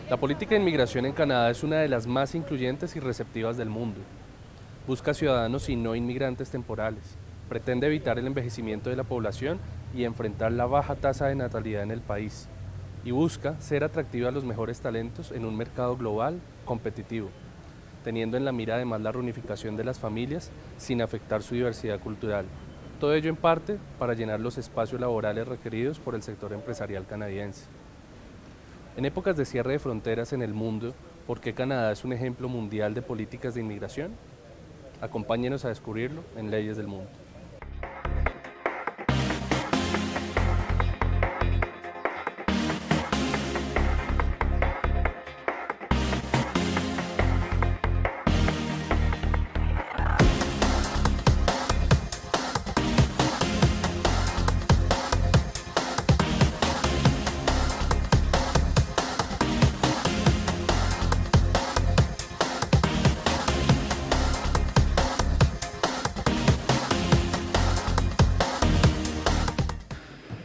La política de inmigración en Canadá es una de las más incluyentes y receptivas del mundo. Busca ciudadanos y no inmigrantes temporales. Pretende evitar el envejecimiento de la población y enfrentar la baja tasa de natalidad en el país. Y busca ser atractiva a los mejores talentos en un mercado global competitivo, teniendo en la mira además la reunificación de las familias sin afectar su diversidad cultural. Todo ello en parte para llenar los espacios laborales requeridos por el sector empresarial canadiense. En épocas de cierre de fronteras en el mundo, ¿por qué Canadá es un ejemplo mundial de políticas de inmigración? Acompáñenos a descubrirlo en Leyes del Mundo.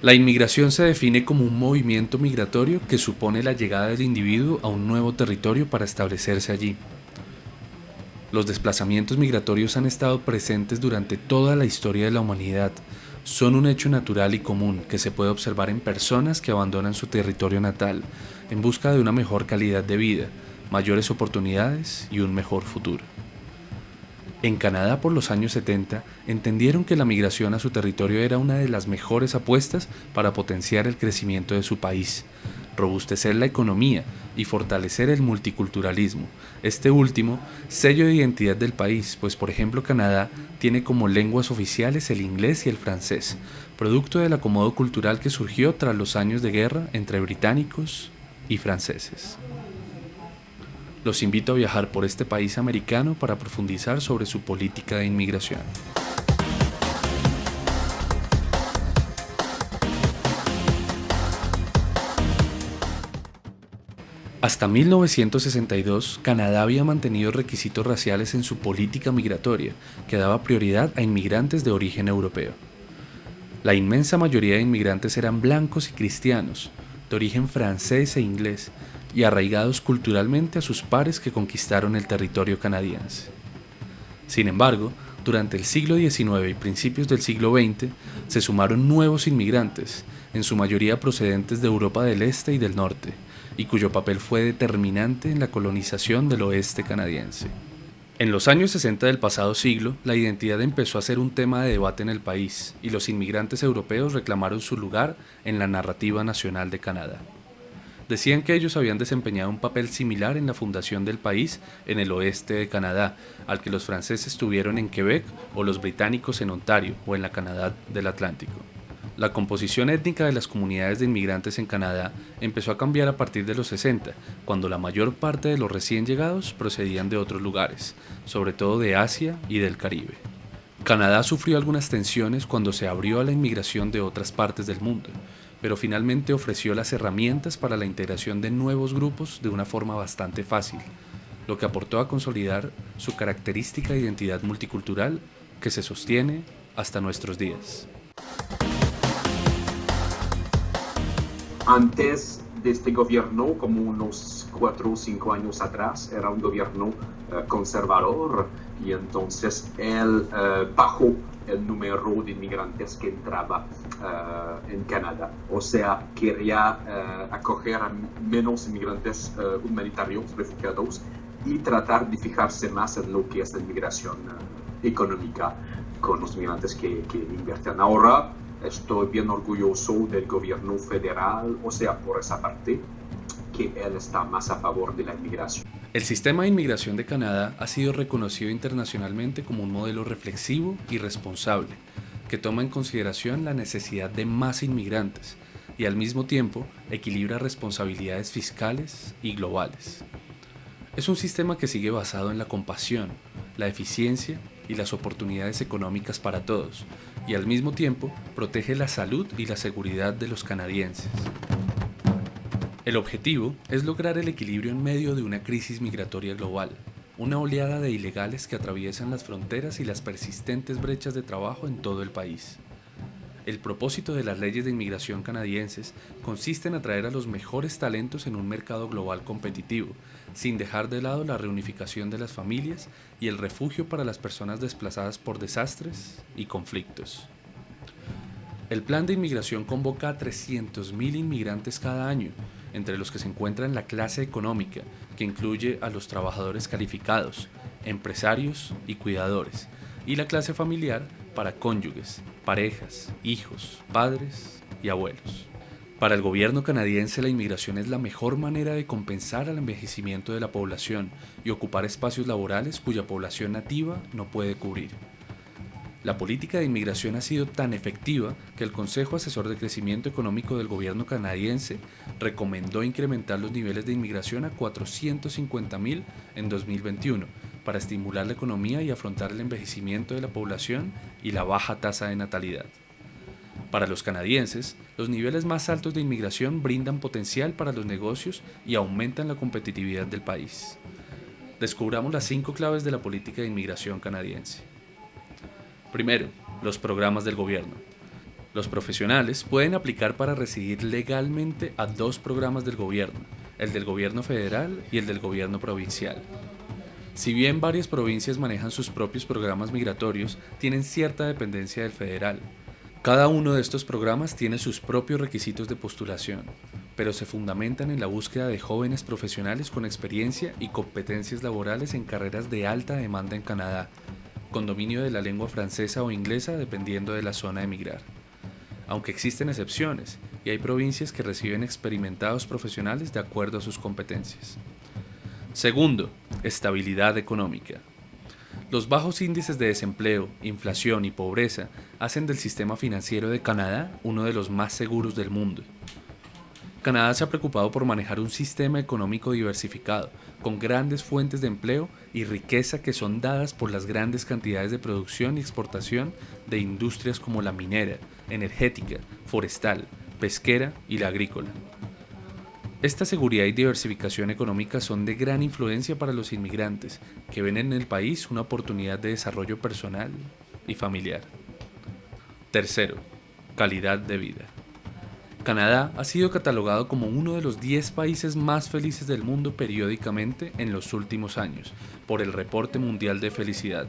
La inmigración se define como un movimiento migratorio que supone la llegada del individuo a un nuevo territorio para establecerse allí. Los desplazamientos migratorios han estado presentes durante toda la historia de la humanidad. Son un hecho natural y común que se puede observar en personas que abandonan su territorio natal en busca de una mejor calidad de vida, mayores oportunidades y un mejor futuro. En Canadá por los años 70 entendieron que la migración a su territorio era una de las mejores apuestas para potenciar el crecimiento de su país, robustecer la economía y fortalecer el multiculturalismo, este último sello de identidad del país, pues por ejemplo Canadá tiene como lenguas oficiales el inglés y el francés, producto del acomodo cultural que surgió tras los años de guerra entre británicos y franceses. Los invito a viajar por este país americano para profundizar sobre su política de inmigración. Hasta 1962, Canadá había mantenido requisitos raciales en su política migratoria, que daba prioridad a inmigrantes de origen europeo. La inmensa mayoría de inmigrantes eran blancos y cristianos, de origen francés e inglés, y arraigados culturalmente a sus pares que conquistaron el territorio canadiense. Sin embargo, durante el siglo XIX y principios del siglo XX, se sumaron nuevos inmigrantes, en su mayoría procedentes de Europa del Este y del Norte, y cuyo papel fue determinante en la colonización del oeste canadiense. En los años 60 del pasado siglo, la identidad empezó a ser un tema de debate en el país, y los inmigrantes europeos reclamaron su lugar en la narrativa nacional de Canadá. Decían que ellos habían desempeñado un papel similar en la fundación del país en el oeste de Canadá, al que los franceses tuvieron en Quebec o los británicos en Ontario o en la Canadá del Atlántico. La composición étnica de las comunidades de inmigrantes en Canadá empezó a cambiar a partir de los 60, cuando la mayor parte de los recién llegados procedían de otros lugares, sobre todo de Asia y del Caribe. Canadá sufrió algunas tensiones cuando se abrió a la inmigración de otras partes del mundo, pero finalmente ofreció las herramientas para la integración de nuevos grupos de una forma bastante fácil, lo que aportó a consolidar su característica identidad multicultural que se sostiene hasta nuestros días. Antes de este gobierno, como unos 4 o 5 años atrás, era un gobierno conservador y entonces él bajó el número de inmigrantes que entraba en Canadá. O sea, quería acoger a menos inmigrantes humanitarios, refugiados, y tratar de fijarse más en lo que es la inmigración económica con los inmigrantes que invierten. Ahora estoy bien orgulloso del gobierno federal, o sea, por esa parte, que él está más a favor de la inmigración. El sistema de inmigración de Canadá ha sido reconocido internacionalmente como un modelo reflexivo y responsable, que toma en consideración la necesidad de más inmigrantes y al mismo tiempo equilibra responsabilidades fiscales y globales. Es un sistema que sigue basado en la compasión, la eficiencia y las oportunidades económicas para todos, y al mismo tiempo protege la salud y la seguridad de los canadienses. El objetivo es lograr el equilibrio en medio de una crisis migratoria global, una oleada de ilegales que atraviesan las fronteras y las persistentes brechas de trabajo en todo el país. El propósito de las leyes de inmigración canadienses consiste en atraer a los mejores talentos en un mercado global competitivo, sin dejar de lado la reunificación de las familias y el refugio para las personas desplazadas por desastres y conflictos. El plan de inmigración convoca a 300.000 inmigrantes cada año, entre los que se encuentran la clase económica, que incluye a los trabajadores calificados, empresarios y cuidadores, y la clase familiar para cónyuges, parejas, hijos, padres y abuelos. Para el gobierno canadiense, la inmigración es la mejor manera de compensar al envejecimiento de la población y ocupar espacios laborales cuya población nativa no puede cubrir. La política de inmigración ha sido tan efectiva que el Consejo Asesor de Crecimiento Económico del gobierno canadiense recomendó incrementar los niveles de inmigración a 450.000 en 2021 para estimular la economía y afrontar el envejecimiento de la población y la baja tasa de natalidad. Para los canadienses, los niveles más altos de inmigración brindan potencial para los negocios y aumentan la competitividad del país. Descubramos las 5 claves de la política de inmigración canadiense. Primero, los programas del gobierno. Los profesionales pueden aplicar para residir legalmente a 2 programas del gobierno, el del gobierno federal y el del gobierno provincial. Si bien varias provincias manejan sus propios programas migratorios, tienen cierta dependencia del federal. Cada uno de estos programas tiene sus propios requisitos de postulación, pero se fundamentan en la búsqueda de jóvenes profesionales con experiencia y competencias laborales en carreras de alta demanda en Canadá, con dominio de la lengua francesa o inglesa dependiendo de la zona a emigrar. Aunque existen excepciones, y hay provincias que reciben experimentados profesionales de acuerdo a sus competencias. Segundo, estabilidad económica. Los bajos índices de desempleo, inflación y pobreza hacen del sistema financiero de Canadá uno de los más seguros del mundo. Canadá se ha preocupado por manejar un sistema económico diversificado, con grandes fuentes de empleo y riqueza que son dadas por las grandes cantidades de producción y exportación de industrias como la minera, energética, forestal, pesquera y la agrícola. Esta seguridad y diversificación económica son de gran influencia para los inmigrantes, que ven en el país una oportunidad de desarrollo personal y familiar. Tercero, calidad de vida. Canadá ha sido catalogado como uno de los 10 países más felices del mundo periódicamente en los últimos años por el Reporte Mundial de Felicidad,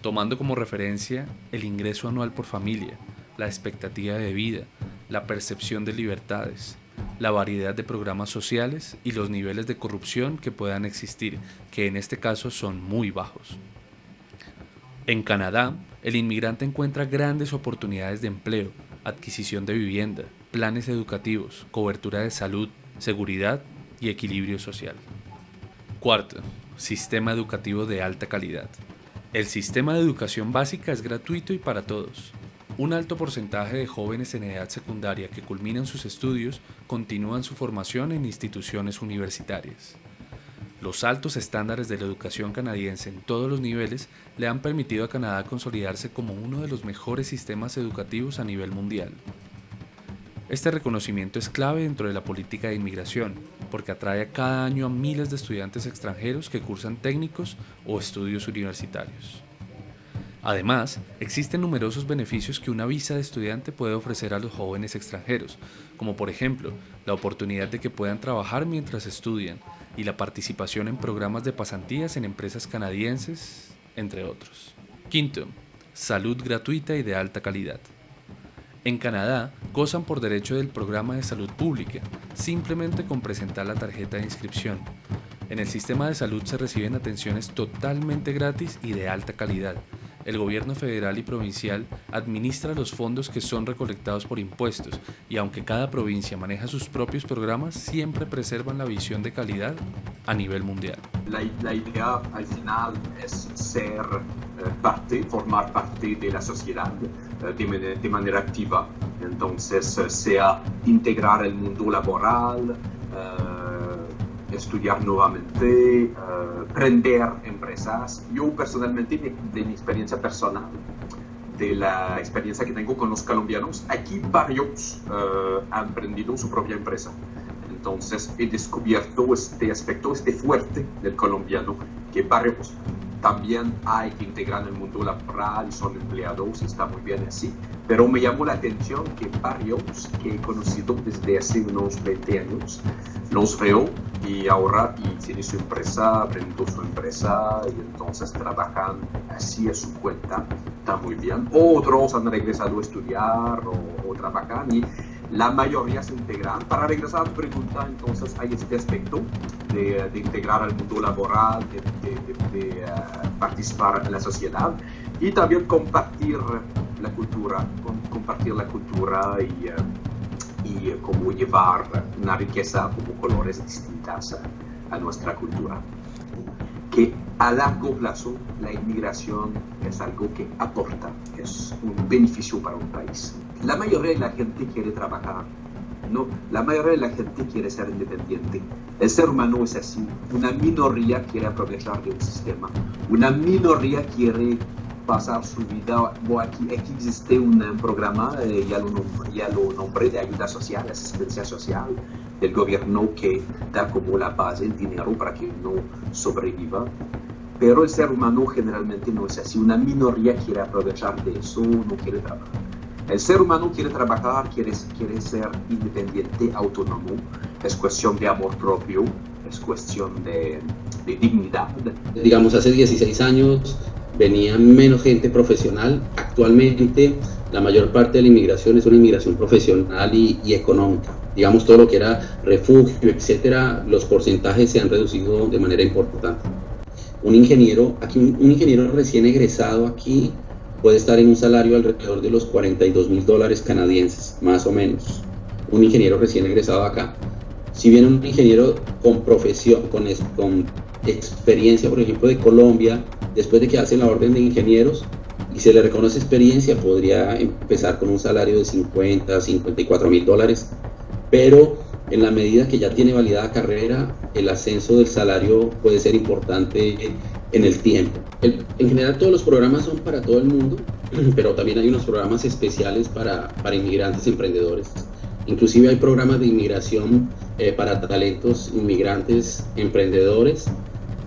tomando como referencia el ingreso anual por familia, la expectativa de vida, la percepción de libertades, la variedad de programas sociales y los niveles de corrupción que puedan existir, que en este caso son muy bajos. En Canadá, el inmigrante encuentra grandes oportunidades de empleo, adquisición de vivienda, planes educativos, cobertura de salud, seguridad y equilibrio social. Cuarto, sistema educativo de alta calidad. El sistema de educación básica es gratuito y para todos. Un alto porcentaje de jóvenes en edad secundaria que culminan sus estudios continúan su formación en instituciones universitarias. Los altos estándares de la educación canadiense en todos los niveles le han permitido a Canadá consolidarse como uno de los mejores sistemas educativos a nivel mundial. Este reconocimiento es clave dentro de la política de inmigración, porque atrae cada año a miles de estudiantes extranjeros que cursan técnicos o estudios universitarios. Además, existen numerosos beneficios que una visa de estudiante puede ofrecer a los jóvenes extranjeros, como por ejemplo, la oportunidad de que puedan trabajar mientras estudian y la participación en programas de pasantías en empresas canadienses, entre otros. Quinto, salud gratuita y de alta calidad. En Canadá, gozan por derecho del programa de salud pública, simplemente con presentar la tarjeta de inscripción. En el sistema de salud se reciben atenciones totalmente gratis y de alta calidad. El gobierno federal y provincial administra los fondos que son recolectados por impuestos y aunque cada provincia maneja sus propios programas, siempre preservan la visión de calidad a nivel mundial. La idea al final es formar parte de la sociedad de manera activa. Entonces, sea integrar el mundo laboral, estudiar nuevamente, prender empresas. Yo personalmente, de mi experiencia personal, de la experiencia que tengo con los colombianos, aquí varios han prendido su propia empresa. Entonces he descubierto este aspecto, este fuerte del colombiano, que varios también hay que integrar en el mundo laboral, son empleados, está muy bien así. Pero me llamó la atención que varios que he conocido desde hace unos 20 años, los veo y ahora tiene su empresa, aprendió su empresa y entonces trabajan así a su cuenta, está muy bien. Otros han regresado a estudiar o trabajan y la mayoría se integran. Para regresar a tu pregunta, entonces hay este aspecto de integrar al mundo laboral, de participar en la sociedad y también compartir la cultura y cómo llevar una riqueza como colores distintas a nuestra cultura. Que a largo plazo la inmigración es algo que aporta, es un beneficio para un país. La mayoría de la gente quiere trabajar, ¿no? La mayoría de la gente quiere ser independiente. El ser humano es así. Una minoría quiere aprovechar de un sistema. Una minoría quiere pasar su vida. Aquí existe un programa, ya lo nombré, de ayuda social, asistencia social del gobierno que da como la base, el dinero para que uno sobreviva. Pero el ser humano generalmente no es así. Una minoría quiere aprovechar de eso, no quiere trabajar. El ser humano quiere trabajar, quiere ser independiente, autónomo. Es cuestión de amor propio, es cuestión de dignidad. Digamos, hace 16 años venía menos gente profesional. Actualmente la mayor parte de la inmigración es una inmigración profesional y económica. Digamos, todo lo que era refugio, etcétera, los porcentajes se han reducido de manera importante. Un ingeniero recién egresado aquí puede estar en un salario alrededor de los $42,000 canadienses, más o menos. Un ingeniero recién egresado acá. Si viene un ingeniero con profesión, con experiencia, por ejemplo, de Colombia, después de que hace la orden de ingenieros y se le reconoce experiencia, podría empezar con un salario de $50,000, $54,000, pero en la medida que ya tiene validada carrera, el ascenso del salario puede ser importante en el tiempo. En general todos los programas son para todo el mundo, pero también hay unos programas especiales para inmigrantes emprendedores. Inclusive hay programas de inmigración para talentos inmigrantes emprendedores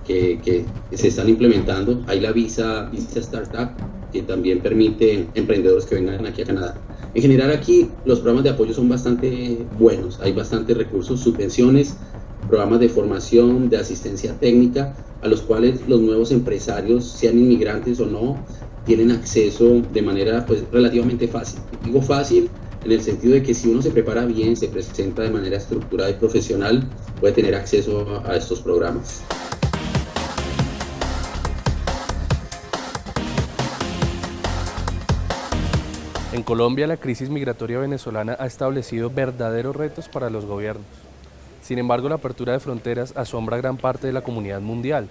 que se están implementando. Hay la visa Startup, que también permite emprendedores que vengan aquí a Canadá. En general aquí los programas de apoyo son bastante buenos, hay bastantes recursos, subvenciones, programas de formación, de asistencia técnica, a los cuales los nuevos empresarios, sean inmigrantes o no, tienen acceso de manera pues relativamente fácil. Digo fácil en el sentido de que si uno se prepara bien, se presenta de manera estructurada y profesional, puede tener acceso a estos programas. En Colombia, la crisis migratoria venezolana ha establecido verdaderos retos para los gobiernos. Sin embargo, la apertura de fronteras asombra a gran parte de la comunidad mundial.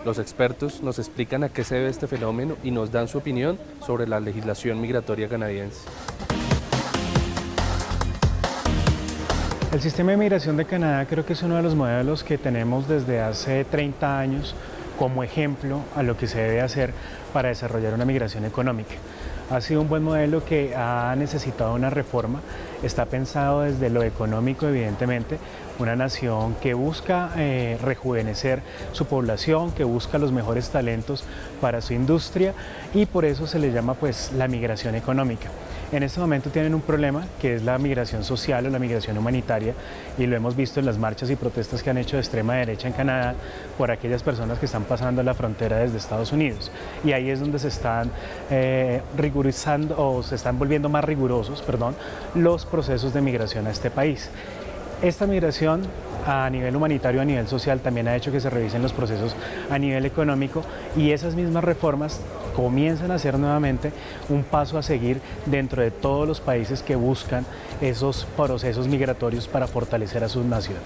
Los expertos nos explican a qué se debe este fenómeno y nos dan su opinión sobre la legislación migratoria canadiense. El sistema de migración de Canadá creo que es uno de los modelos que tenemos desde hace 30 años como ejemplo a lo que se debe hacer para desarrollar una migración económica. Ha sido un buen modelo que ha necesitado una reforma, está pensado desde lo económico evidentemente, una nación que busca rejuvenecer su población, que busca los mejores talentos para su industria y por eso se le llama pues la migración económica. En este momento tienen un problema que es la migración social o la migración humanitaria y lo hemos visto en las marchas y protestas que han hecho de extrema derecha en Canadá por aquellas personas que están pasando la frontera desde Estados Unidos y ahí es donde se están rigurizando o se están volviendo más rigurosos, los procesos de migración a este país. Esta migración a nivel humanitario, a nivel social, también ha hecho que se revisen los procesos a nivel económico y esas mismas reformas comienzan a ser nuevamente un paso a seguir dentro de todos los países que buscan esos procesos migratorios para fortalecer a su nación.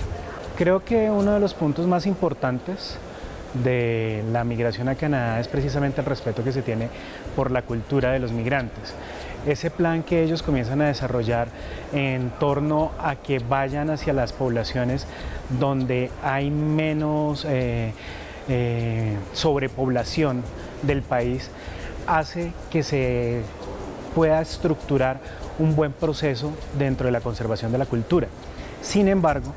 Creo que uno de los puntos más importantes de la migración a Canadá es precisamente el respeto que se tiene por la cultura de los migrantes. Ese plan que ellos comienzan a desarrollar en torno a que vayan hacia las poblaciones donde hay menos sobrepoblación del país hace que se pueda estructurar un buen proceso dentro de la conservación de la cultura. Sin embargo,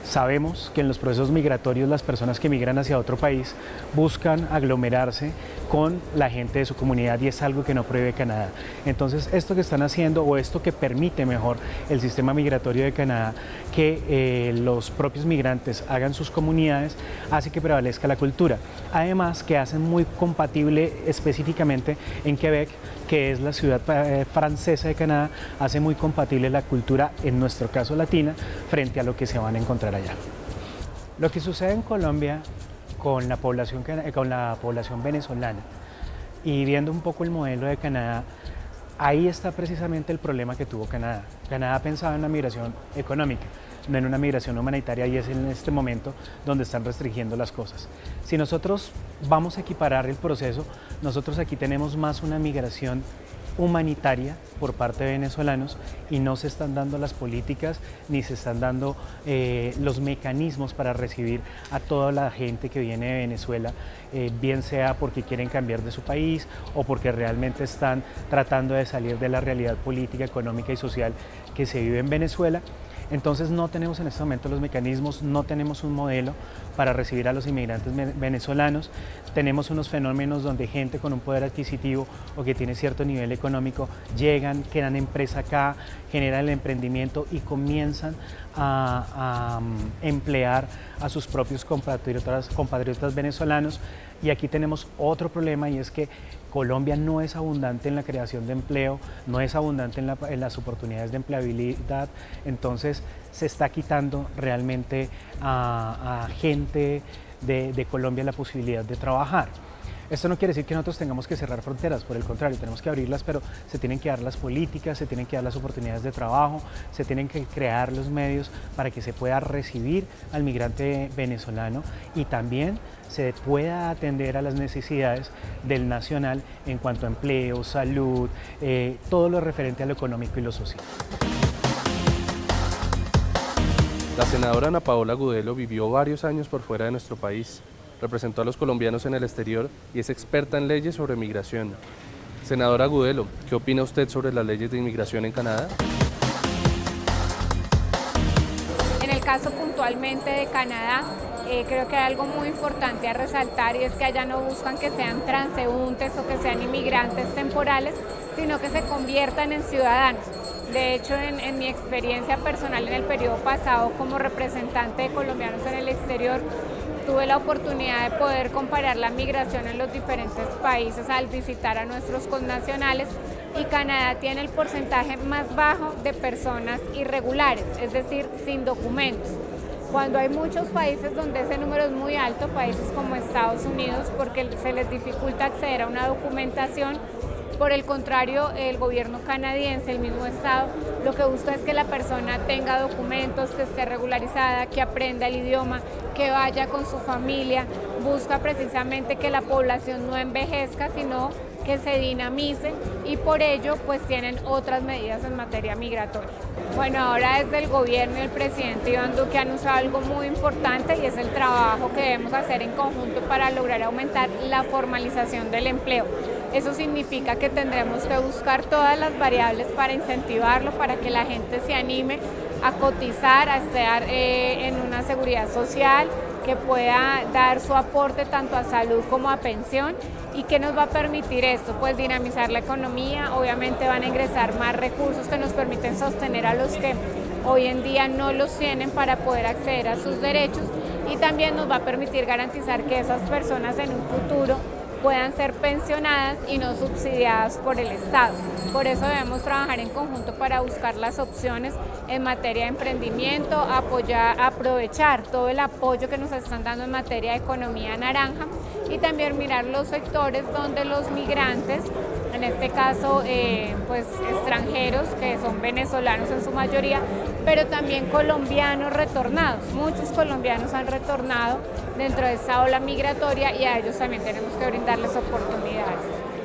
Sabemos que en los procesos migratorios las personas que migran hacia otro país buscan aglomerarse con la gente de su comunidad y es algo que no prohíbe Canadá. Entonces esto que están haciendo o esto que permite mejor el sistema migratorio de Canadá, que los propios migrantes hagan sus comunidades, hace que prevalezca la cultura. Además que hacen muy compatible específicamente en Quebec, que es la ciudad francesa de Canadá, hace muy compatible la cultura, en nuestro caso latina, frente a lo que se van a encontrar allá. Lo que sucede en Colombia con la población venezolana y viendo un poco el modelo de Canadá, ahí está precisamente el problema que tuvo Canadá. Canadá pensaba en la migración económica, no en una migración humanitaria, y es en este momento donde están restringiendo las cosas. Si nosotros vamos a equiparar el proceso, nosotros aquí tenemos más una migración humanitaria por parte de venezolanos y no se están dando las políticas ni se están dando los mecanismos para recibir a toda la gente que viene de Venezuela, bien sea porque quieren cambiar de su país o porque realmente están tratando de salir de la realidad política, económica y social que se vive en Venezuela. Entonces no tenemos en este momento los mecanismos, no tenemos un modelo para recibir a los inmigrantes venezolanos. Tenemos unos fenómenos donde gente con un poder adquisitivo o que tiene cierto nivel económico llegan, crean empresa acá, generan el emprendimiento y comienzan a emplear a sus propios compatriotas venezolanos. Y aquí tenemos otro problema, y es que Colombia no es abundante en la creación de empleo, no es abundante en las oportunidades de empleabilidad, entonces se está quitando realmente a gente de Colombia la posibilidad de trabajar. Esto no quiere decir que nosotros tengamos que cerrar fronteras, por el contrario, tenemos que abrirlas, pero se tienen que dar las políticas, se tienen que dar las oportunidades de trabajo, se tienen que crear los medios para que se pueda recibir al migrante venezolano y también se pueda atender a las necesidades del nacional en cuanto a empleo, salud, todo lo referente a lo económico y lo social. La senadora Ana Paola Gudelo vivió varios años por fuera de nuestro país. Representó a los colombianos en el exterior y es experta en leyes sobre migración. Senadora Gudelo, ¿qué opina usted sobre las leyes de inmigración en Canadá? En el caso puntualmente de Canadá, creo que hay algo muy importante a resaltar, y es que allá no buscan que sean transeúntes o que sean inmigrantes temporales, sino que se conviertan en ciudadanos. De hecho, en mi experiencia personal en el periodo pasado como representante de colombianos en el exterior, tuve la oportunidad de poder comparar la migración en los diferentes países al visitar a nuestros connacionales, y Canadá tiene el porcentaje más bajo de personas irregulares, es decir, sin documentos. Cuando hay muchos países donde ese número es muy alto, países como Estados Unidos, porque se les dificulta acceder a una documentación. Por el contrario, el gobierno canadiense, el mismo estado, lo que busca es que la persona tenga documentos, que esté regularizada, que aprenda el idioma, que vaya con su familia. Busca precisamente que la población no envejezca, sino que se dinamice, y por ello pues tienen otras medidas en materia migratoria. Bueno, ahora desde el gobierno y el presidente Iván Duque han usado algo muy importante, y es el trabajo que debemos hacer en conjunto para lograr aumentar la formalización del empleo. Eso significa que tendremos que buscar todas las variables para incentivarlo, para que la gente se anime a cotizar, a estar en una seguridad social, que pueda dar su aporte tanto a salud como a pensión. ¿Y qué nos va a permitir esto? Pues dinamizar la economía. Obviamente van a ingresar más recursos que nos permiten sostener a los que hoy en día no los tienen para poder acceder a sus derechos, y también nos va a permitir garantizar que esas personas en un futuro puedan ser pensionadas y no subsidiadas por el Estado. Por eso debemos trabajar en conjunto para buscar las opciones en materia de emprendimiento, aprovechar todo el apoyo que nos están dando en materia de economía naranja, y también mirar los sectores donde los migrantes, en este caso pues extranjeros, que son venezolanos en su mayoría, pero también colombianos retornados. Muchos colombianos han retornado dentro de esta ola migratoria, y a ellos también tenemos que brindarles oportunidades.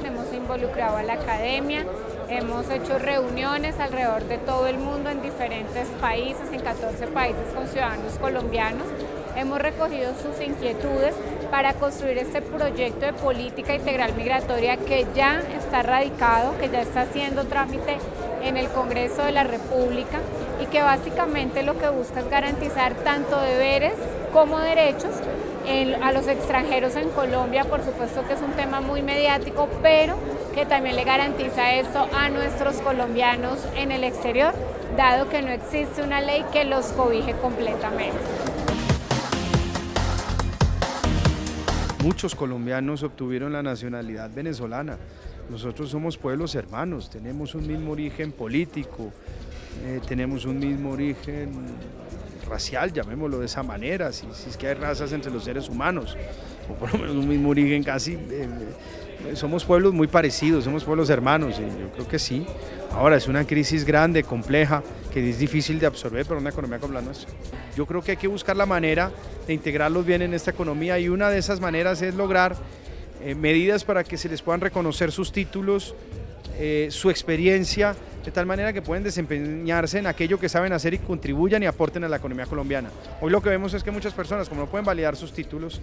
Hemos involucrado a la academia, hemos hecho reuniones alrededor de todo el mundo en diferentes países, en 14 países con ciudadanos colombianos. Hemos recogido sus inquietudes para construir este proyecto de política integral migratoria que ya está radicado, que ya está haciendo trámite en el Congreso de la República, y que básicamente lo que busca es garantizar tanto deberes como derechos a los extranjeros en Colombia. Por supuesto que es un tema muy mediático, pero que también le garantiza esto a nuestros colombianos en el exterior, dado que no existe una ley que los cobije completamente. Muchos colombianos obtuvieron la nacionalidad venezolana. Nosotros somos pueblos hermanos, tenemos un mismo origen político, tenemos un mismo origen racial, llamémoslo de esa manera, si es que hay razas entre los seres humanos, o por lo menos un mismo origen casi. Somos pueblos muy parecidos, somos pueblos hermanos, y yo creo que sí. Ahora es una crisis grande, compleja, que es difícil de absorber para una economía como la nuestra. Yo creo que hay que buscar la manera de integrarlos bien en esta economía, y una de esas maneras es lograr medidas para que se les puedan reconocer sus títulos, su experiencia, de tal manera que pueden desempeñarse en aquello que saben hacer y contribuyan y aporten a la economía colombiana. Hoy lo que vemos es que muchas personas, como no pueden validar sus títulos,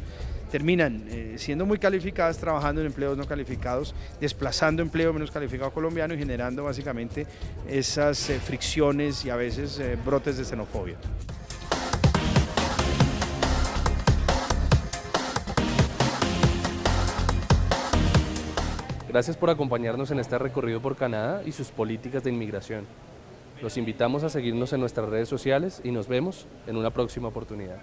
terminan siendo muy calificadas, trabajando en empleos no calificados, desplazando empleo menos calificado colombiano y generando básicamente esas fricciones y a veces brotes de xenofobia. Gracias por acompañarnos en este recorrido por Canadá y sus políticas de inmigración. Los invitamos a seguirnos en nuestras redes sociales y nos vemos en una próxima oportunidad.